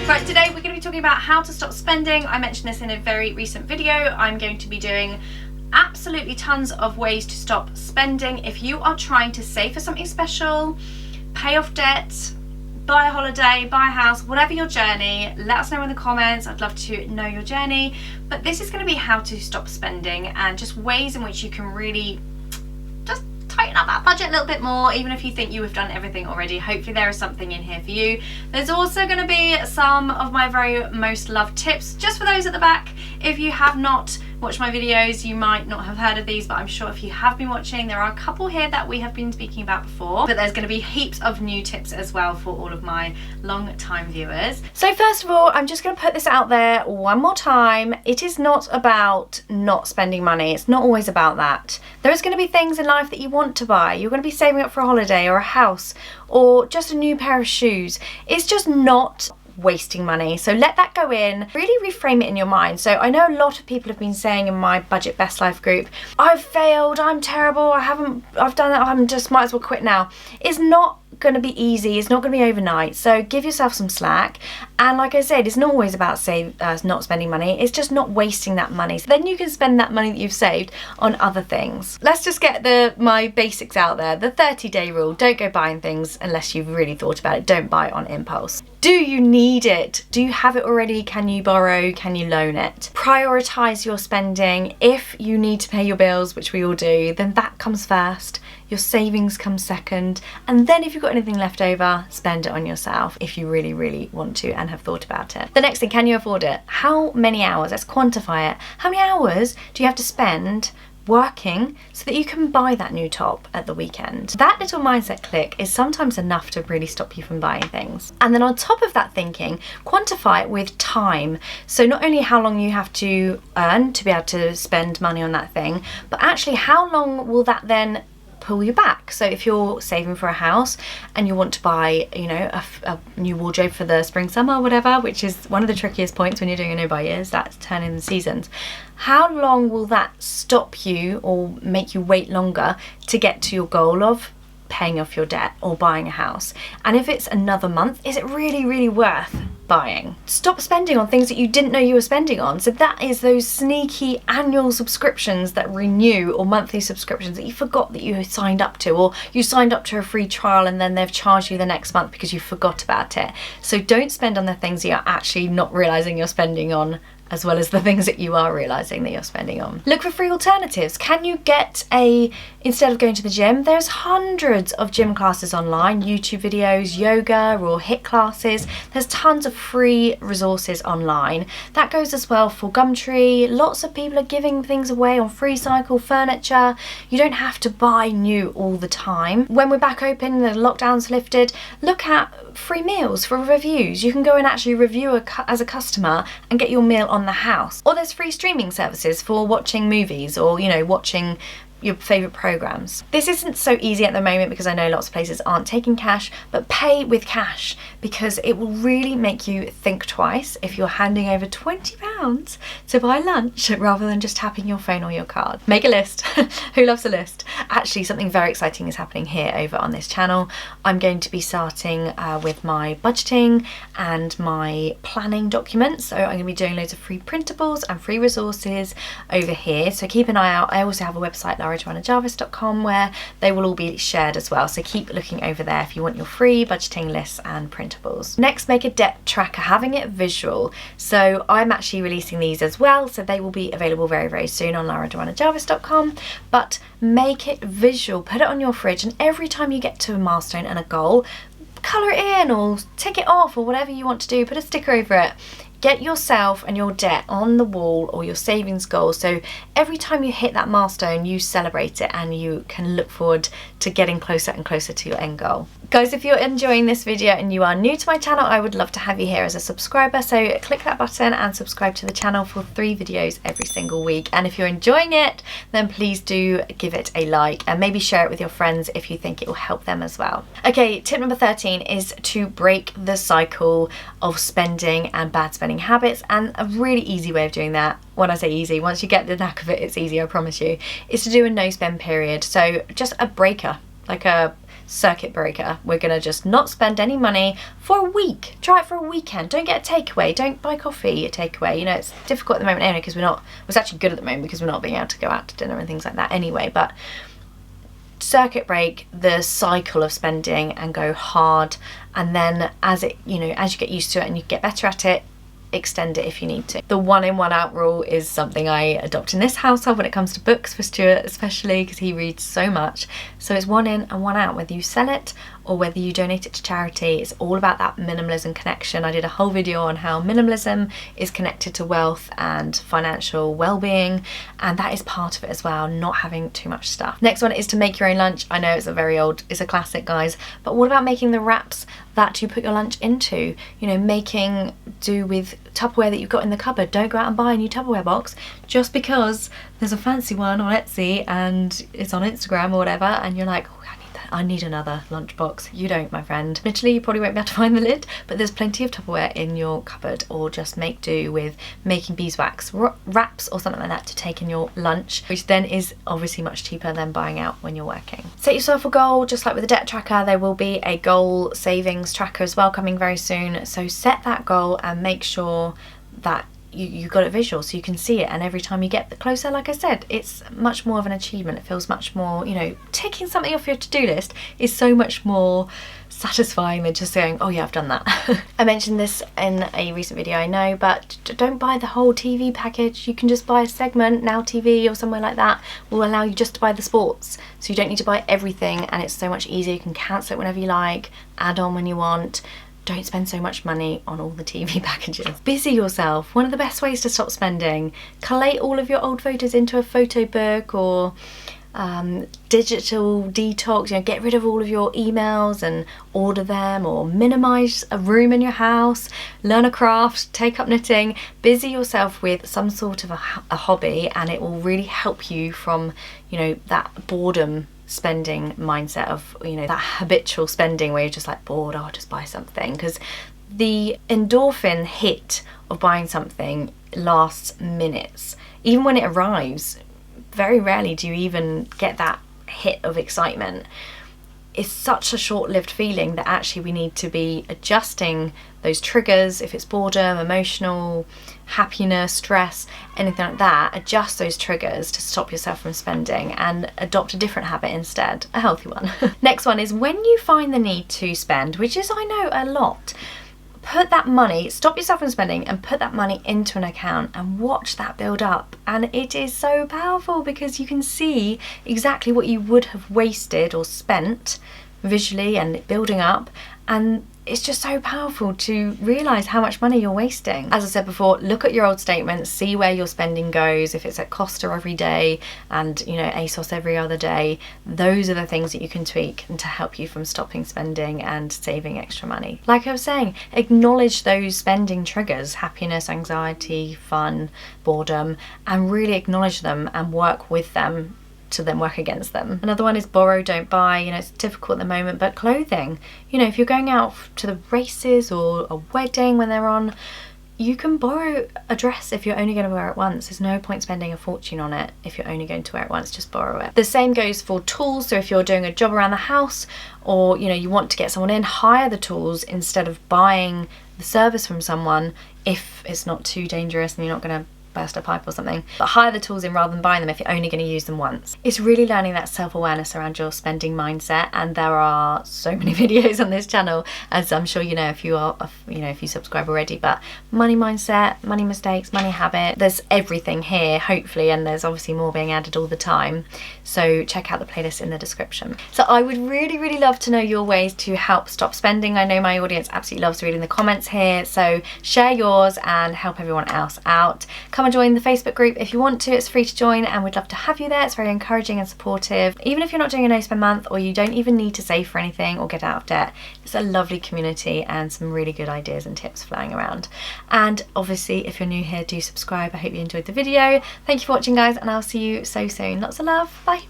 Right, today we're going to be talking about how to stop spending. I mentioned this in a very recent video. I'm going to be doing absolutely tons of ways to stop spending. If you are trying to save for something special, pay off debt, buy a holiday, buy a house, whatever your journey, let us know in the comments. I'd love to know your journey. But this is going to be how to stop spending and just ways in which you can really just tighten up that budget a little bit more, even if you think you have done everything already. Hopefully there is something in here for you. There's also going to be some of my very most loved tips just for those at the back. If you have not watched my videos, you might not have heard of these, but I'm sure if you have been watching, there are a couple here that we have been speaking about before, but there's going to be heaps of new tips as well for all of my long time viewers. So first of all, I'm just going to put this out there one more time. It is not about not spending money. It's not always about that. There's going to be things in life that you want to buy. You're going to be saving up for a holiday or a house or just a new pair of shoes. It's just not wasting money. So let that go in, really reframe it in your mind. So I know a lot of people have been saying in my budget best life group, I've failed, I'm terrible, I've done it, I'm just might as well quit now. It's not going to be easy, it's not going to be overnight, so give yourself some slack. And like I said, it's not always about not spending money, it's just not wasting that money, so then you can spend that money that you've saved on other things. Let's just get my basics out there. The 30-day rule: don't go buying things unless you've really thought about it. Don't buy it on impulse. Do you need it? Do you have it already? Can you borrow? Can you loan it? Prioritize your spending. If you need to pay your bills, which we all do, then that comes first. Your savings come second, and then if you've got anything left over, spend it on yourself if you really, really want to and have thought about it. The next thing, can you afford it? How many hours? Let's quantify it. How many hours do you have to spend working so that you can buy that new top at the weekend? That little mindset click is sometimes enough to really stop you from buying things. And then on top of that thinking, quantify it with time. So not only how long you have to earn to be able to spend money on that thing, but actually how long will that then pull you back. So if you're saving for a house and you want to buy, you know, a new wardrobe for the spring, summer, whatever, which is one of the trickiest points when you're doing a no buy years, that's turning the seasons. How long will that stop you or make you wait longer to get to your goal of paying off your debt or buying a house? And if it's another month, is it really, really worth buying? Stop spending on things that you didn't know you were spending on. So that is those sneaky annual subscriptions that renew, or monthly subscriptions that you forgot that you signed up to, or you signed up to a free trial and then they've charged you the next month because you forgot about it. So don't spend on the things that you're actually not realizing you're spending on, as well as the things that you are realizing that you're spending on. Look for free alternatives. Can you get instead of going to the gym, there's hundreds of gym classes online, YouTube videos, yoga or HIIT classes. There's tons of free resources online. That goes as well for Gumtree. Lots of people are giving things away on FreeCycle, furniture. You don't have to buy new all the time. When we're back open, the lockdown's lifted, look at free meals for reviews. You can go and actually review as a customer and get your meal on the house. Or there's free streaming services for watching movies or, you know, watching your favourite programmes. This isn't so easy at the moment because I know lots of places aren't taking cash, but pay with cash because it will really make you think twice if you're handing over £20 to buy lunch rather than just tapping your phone or your card. Make a list. Who loves a list? Actually, something very exciting is happening here over on this channel. I'm going to be starting with my budgeting and my planning documents. So I'm going to be doing loads of free printables and free resources over here. So keep an eye out. I also have a website, Lara.Jarvis.com, where they will all be shared as well. So keep looking over there if you want your free budgeting lists and printables. Next, make a debt tracker, having it visual. So I'm actually releasing these as well. So they will be available very, very soon on Lara.Jarvis.com. But make it visual, put it on your fridge, and every time you get to a milestone and a goal, colour it in or tick it off or whatever you want to do, put a sticker over it. Get yourself and your debt on the wall or your savings goal, so every time you hit that milestone you celebrate it and you can look forward to getting closer and closer to your end goal. Guys, if you're enjoying this video and you are new to my channel, I would love to have you here as a subscriber, so click that button and subscribe to the channel for 3 videos every single week. And if you're enjoying it, then please do give it a like and maybe share it with your friends if you think it will help them as well. Okay, tip number 13 is to break the cycle of spending and bad spending habits, and a really easy way of doing that, when I say easy, once you get the knack of it, it's easy, I promise you, is to do a no spend period. So just a breaker, like a circuit breaker. We're gonna just not spend any money for a week. Try it for a weekend. Don't get a takeaway. Don't buy coffee at takeaway. You know, it's difficult at the moment anyway because it's actually good at the moment because we're not being able to go out to dinner and things like that anyway. But circuit break the cycle of spending and go hard, and then as you get used to it and you get better at it, extend it if you need to. The 1 in 1 out rule is something I adopt in this household when it comes to books for Stuart, especially because he reads so much. So it's 1 in and 1 out, whether you sell it or whether you donate it to charity. It's all about that minimalism connection. I did a whole video on how minimalism is connected to wealth and financial well-being, and that is part of it as well, not having too much stuff. Next one is to make your own lunch. I know it's a classic, guys, but what about making the wraps that you put your lunch into? You know, making do with Tupperware that you've got in the cupboard. Don't go out and buy a new Tupperware box just because there's a fancy one on Etsy and it's on Instagram or whatever, and you're like, oh, I need another lunchbox. You don't, my friend. Admittedly, you probably won't be able to find the lid, but there's plenty of Tupperware in your cupboard, or just make do with making beeswax wraps or something like that to take in your lunch, which then is obviously much cheaper than buying out when you're working. Set yourself a goal, just like with the debt tracker. There will be a goal savings tracker as well coming very soon. So set that goal and make sure that you got it visual so you can see it, and every time you get closer, like I said, it's much more of an achievement. It feels much more, you know, ticking something off your to-do list is so much more satisfying than just saying, oh yeah, I've done that. I mentioned this in a recent video, I know, but don't buy the whole TV package. You can just buy a segment. Now TV or somewhere like that will allow you just to buy the sports, so you don't need to buy everything, and it's so much easier. You can cancel it whenever you like, add on when you want. Don't spend so much money on all the TV packages. Busy yourself. One of the best ways to stop spending. Collate all of your old photos into a photo book, or digital detox. You know, get rid of all of your emails and order them, or minimize a room in your house. Learn a craft, take up knitting. Busy yourself with some sort of a hobby, and it will really help you from, you know, that boredom spending mindset of, you know, that habitual spending where you're just like bored, oh, I'll just buy something. Because the endorphin hit of buying something lasts minutes. Even when it arrives, very rarely do you even get that hit of excitement. It's such a short-lived feeling that actually we need to be adjusting those triggers. If it's boredom, emotional, happiness, stress, anything like that, adjust those triggers to stop yourself from spending and adopt a different habit instead, a healthy one. Next one is when you find the need to spend, which is, I know, a lot, put that money, stop yourself from spending and put that money into an account and watch that build up. And it is so powerful because you can see exactly what you would have wasted or spent visually and building up, and it's just so powerful to realise how much money you're wasting. As I said before, look at your old statements, see where your spending goes. If it's at Costa every day and, you know, ASOS every other day, those are the things that you can tweak and to help you from stopping spending and saving extra money. Like I was saying, acknowledge those spending triggers, happiness, anxiety, fun, boredom, and really acknowledge them and work with them to then work against them. Another one is borrow, don't buy. You know, it's difficult at the moment, but clothing, you know, if you're going out to the races or a wedding when they're on, you can borrow a dress if you're only going to wear it once. There's no point spending a fortune on it if you're only going to wear it once. Just borrow it. The same goes for tools. So if you're doing a job around the house, or, you know, you want to get someone in, hire the tools instead of buying the service from someone if it's not too dangerous and you're not going to burst a pipe or something. But hire the tools in rather than buying them if you're only going to use them once. It's really learning that self-awareness around your spending mindset, and there are so many videos on this channel, as I'm sure you know if you subscribe already, but money mindset, money mistakes, money habit, there's everything here hopefully, and there's obviously more being added all the time, so check out the playlist in the description. So I would really love to know your ways to help stop spending. I know my audience absolutely loves reading the comments here, so share yours and help everyone else out. Come and join the Facebook group if you want to. It's free to join and we'd love to have you there. It's very encouraging and supportive. Even if you're not doing a no spend month, or you don't even need to save for anything or get out of debt, it's a lovely community and some really good ideas and tips flying around. And obviously if you're new here, do subscribe. I hope you enjoyed the video. Thank you for watching, guys, and I'll see you so soon. Lots of love. Bye.